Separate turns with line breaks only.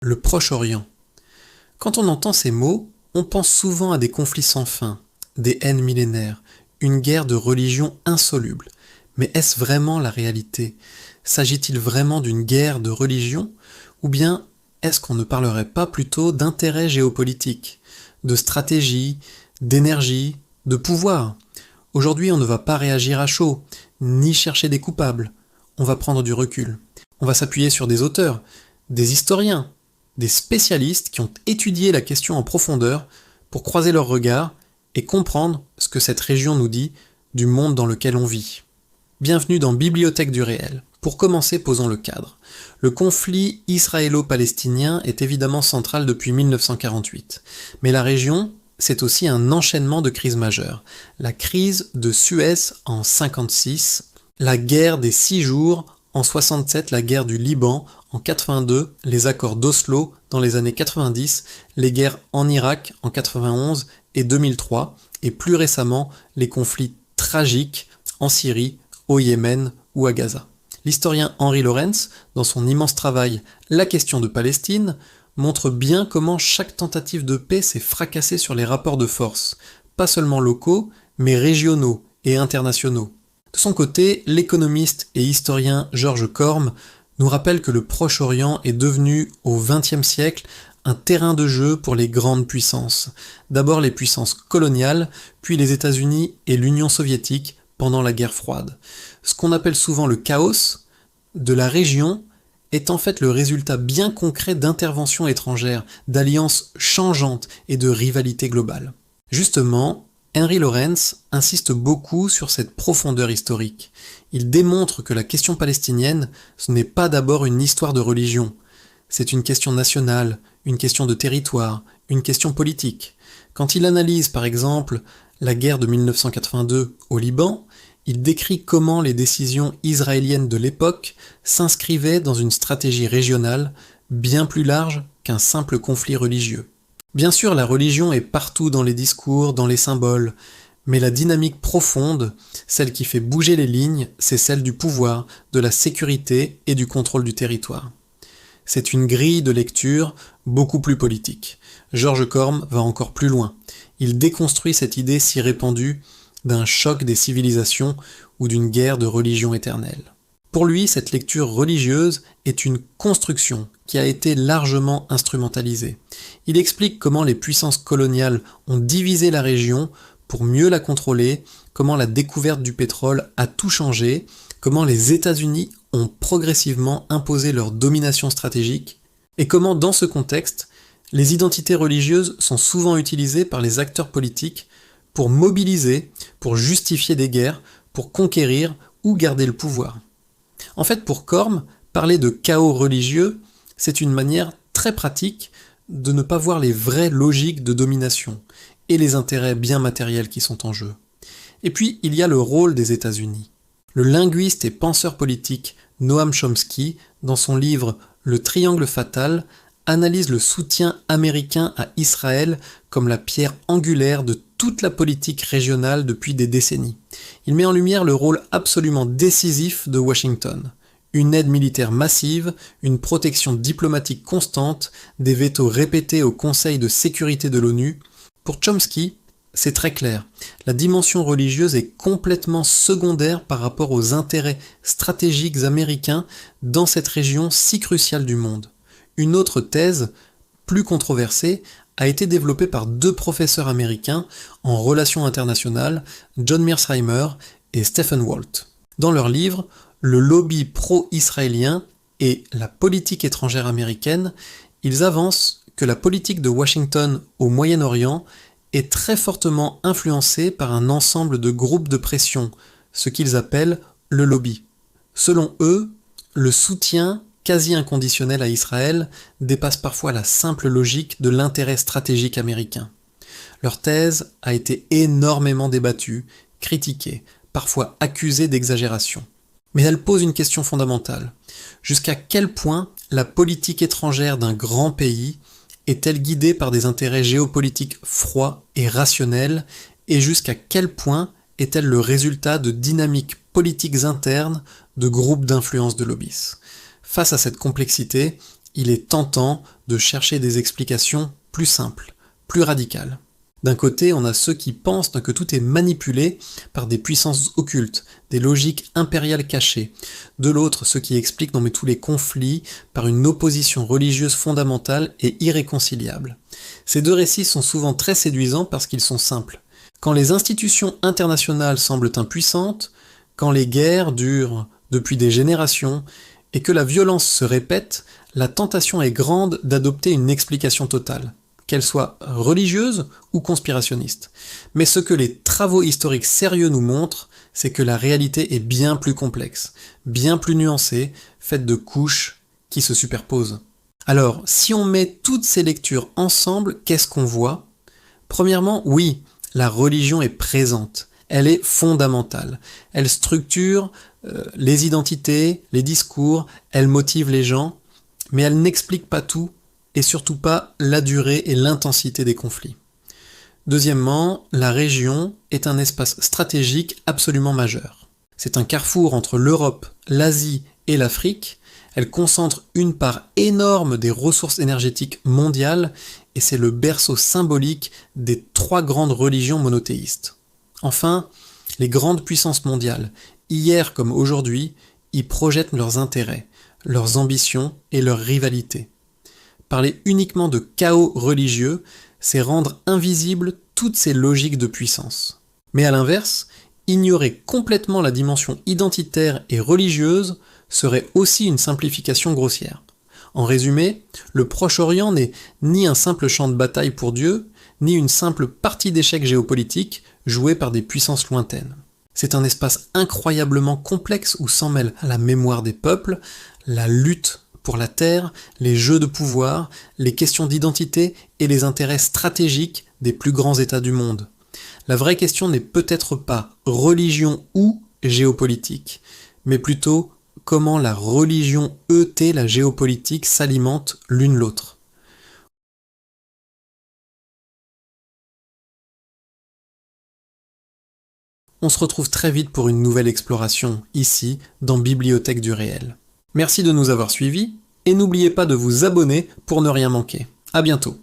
Le Proche-Orient. Quand on entend ces mots, on pense souvent à des conflits sans fin, des haines millénaires, une guerre de religion insoluble. Mais est-ce vraiment la réalité? S'agit-il vraiment d'une guerre de religion? Ou bien est-ce qu'on ne parlerait pas plutôt d'intérêts géopolitiques, de stratégie, d'énergie, de pouvoir? Aujourd'hui, on ne va pas réagir à chaud, ni chercher des coupables. On va prendre du recul. On va s'appuyer sur des auteurs, des historiens, des spécialistes qui ont étudié la question en profondeur pour croiser leurs regards et comprendre ce que cette région nous dit du monde dans lequel on vit. Bienvenue dans Bibliothèque du réel. Pour commencer, posons le cadre. Le conflit israélo-palestinien est évidemment central depuis 1948, mais la région, c'est aussi un enchaînement de crises majeures. La crise de Suez en 56, la guerre des 6 jours en 67, la guerre du Liban en 82, les accords d'Oslo dans les années 90, les guerres en Irak en 91 et 2003, et plus récemment les conflits tragiques en Syrie, au Yémen ou à Gaza. L'historien Henry Lawrence, dans son immense travail La question de Palestine, montre bien comment chaque tentative de paix s'est fracassée sur les rapports de force, pas seulement locaux, mais régionaux et internationaux. De son côté, l'économiste et historien George Corm nous rappelle que le Proche-Orient est devenu, au XXe siècle, un terrain de jeu pour les grandes puissances. D'abord les puissances coloniales, puis les États-Unis et l'Union soviétique pendant la guerre froide. Ce qu'on appelle souvent le chaos de la région est en fait le résultat bien concret d'interventions étrangères, d'alliances changeantes et de rivalités globales. Justement, Henry Lawrence insiste beaucoup sur cette profondeur historique. Il démontre que la question palestinienne, ce n'est pas d'abord une histoire de religion. C'est une question nationale, une question de territoire, une question politique. Quand il analyse par exemple la guerre de 1982 au Liban, il décrit comment les décisions israéliennes de l'époque s'inscrivaient dans une stratégie régionale bien plus large qu'un simple conflit religieux. Bien sûr, la religion est partout dans les discours, dans les symboles, mais la dynamique profonde, celle qui fait bouger les lignes, c'est celle du pouvoir, de la sécurité et du contrôle du territoire. C'est une grille de lecture beaucoup plus politique. George Corm va encore plus loin. Il déconstruit cette idée si répandue d'un choc des civilisations ou d'une guerre de religion éternelle. Pour lui, cette lecture religieuse est une construction qui a été largement instrumentalisée. Il explique comment les puissances coloniales ont divisé la région pour mieux la contrôler, comment la découverte du pétrole a tout changé, comment les États-Unis ont progressivement imposé leur domination stratégique, et comment dans ce contexte, les identités religieuses sont souvent utilisées par les acteurs politiques pour mobiliser, pour justifier des guerres, pour conquérir ou garder le pouvoir. En fait, pour Corm, parler de chaos religieux, c'est une manière très pratique de ne pas voir les vraies logiques de domination et les intérêts bien matériels qui sont en jeu. Et puis, il y a le rôle des États-Unis. Le linguiste et penseur politique Noam Chomsky, dans son livre Le triangle fatal, analyse le soutien américain à Israël comme la pierre angulaire de toute la politique régionale depuis des décennies. Il met en lumière le rôle absolument décisif de Washington. Une aide militaire massive, une protection diplomatique constante, des vétos répétés au Conseil de sécurité de l'ONU. Pour Chomsky, c'est très clair. La dimension religieuse est complètement secondaire par rapport aux intérêts stratégiques américains dans cette région si cruciale du monde. Une autre thèse, plus controversée, a été développée par deux professeurs américains en relations internationales, John Mearsheimer et Stephen Walt. Dans leur livre, Le lobby pro-israélien et la politique étrangère américaine, ils avancent que la politique de Washington au Moyen-Orient est très fortement influencée par un ensemble de groupes de pression, ce qu'ils appellent le lobby. Selon eux, le soutien quasi inconditionnel à Israël dépasse parfois la simple logique de l'intérêt stratégique américain. Leur thèse a été énormément débattue, critiquée, parfois accusée d'exagération. Mais elle pose une question fondamentale. Jusqu'à quel point la politique étrangère d'un grand pays est-elle guidée par des intérêts géopolitiques froids et rationnels, et jusqu'à quel point est-elle le résultat de dynamiques politiques internes de groupes d'influence de lobbies? Face à cette complexité, Il est tentant de chercher des explications plus simples, plus radicales. D'un côté, on a ceux qui pensent que tout est manipulé par des puissances occultes, des logiques impériales cachées. De l'autre, ceux qui expliquent tous les conflits par une opposition religieuse fondamentale et irréconciliable. Ces deux récits sont souvent très séduisants parce qu'ils sont simples. Quand les institutions internationales semblent impuissantes, quand les guerres durent depuis des générations et que la violence se répète, la tentation est grande d'adopter une explication totale, qu'elle soit religieuse ou conspirationniste. Mais ce que les travaux historiques sérieux nous montrent, c'est que la réalité est bien plus complexe, bien plus nuancée, faite de couches qui se superposent. Alors, si on met toutes ces lectures ensemble, qu'est-ce qu'on voit ? Premièrement, oui, la religion est présente, elle est fondamentale. Elle structure les identités, les discours, elle motive les gens, mais elle n'explique pas tout, et surtout pas la durée et l'intensité des conflits. Deuxièmement, la région est un espace stratégique absolument majeur. C'est un carrefour entre l'Europe, l'Asie et l'Afrique. Elle concentre une part énorme des ressources énergétiques mondiales et c'est le berceau symbolique des 3 grandes religions monothéistes. Enfin, les grandes puissances mondiales, hier comme aujourd'hui, y projettent leurs intérêts, leurs ambitions et leurs rivalités. Parler uniquement de chaos religieux, c'est rendre invisibles toutes ces logiques de puissance. Mais à l'inverse, ignorer complètement la dimension identitaire et religieuse serait aussi une simplification grossière. En résumé, le Proche-Orient n'est ni un simple champ de bataille pour Dieu, ni une simple partie d'échecs géopolitiques jouée par des puissances lointaines. C'est un espace incroyablement complexe où s'en mêlent la mémoire des peuples, la lutte pour la terre, les jeux de pouvoir, les questions d'identité et les intérêts stratégiques des plus grands États du monde. La vraie question n'est peut-être pas religion ou géopolitique, mais plutôt comment la religion et la géopolitique s'alimentent l'une l'autre. On se retrouve très vite pour une nouvelle exploration, ici, dans Bibliothèque du réel. Merci de nous avoir suivis, et n'oubliez pas de vous abonner pour ne rien manquer. À bientôt.